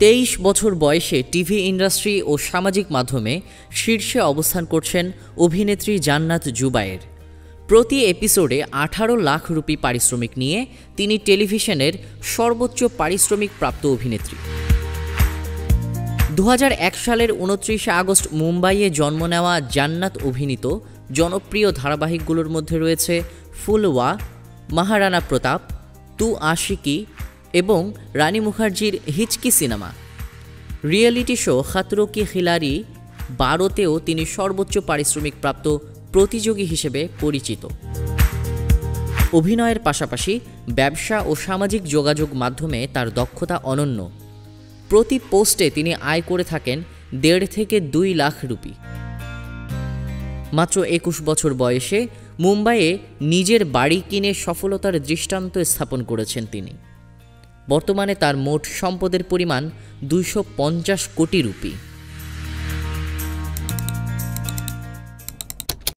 23 বছর বয়সে TV industry ও সামাজিক মাধ্যমে শীর্ষে অবস্থান করছেন অভিনেত্রী জান্নাত জুবায়ের। প্রতি এপিসোডে 18 লাখ রুপি পারিশ্রমিক নিয়ে তিনি টেলিভিশনের সর্বোচ্চ পারিশ্রমিক প্রাপ্ত অভিনেত্রী। 2001 সালের 29 আগস্ট মুম্বাইয়ে জন্ম নেওয়া জান্নাত অভিনীত জনপ্রিয় ধারাবাহিকগুলোর মধ্যে রয়েছে ফুলওয়া, মহারানা প্রতাপ, তু আশিকি এবং রানী মুখার্জির Hichki cinema. Reality show Khatron কি খিলাড়ি 12তেও তিনি সর্বোচ্চ পারিশ্রমিক প্রাপ্ত প্রতিযোগী হিসেবে পরিচিত। অভিনয়ের পাশাপাশি ব্যবসা ও সামাজিক যোগাযোগ মাধ্যমে তার দক্ষতা অনন্য। প্রতি পোস্টে তিনি আয় করে থাকেন 1.5 থেকে 2 লাখ রুপি। মাত্র 21 বছর বয়সে মুম্বাইয়ে নিজের বাড়ি কিনে সফলতার দৃষ্টান্ত স্থাপন করেছেন তিনি। বর্তমানে তার মোট সম্পদের পরিমাণ 250 কোটি রুপি।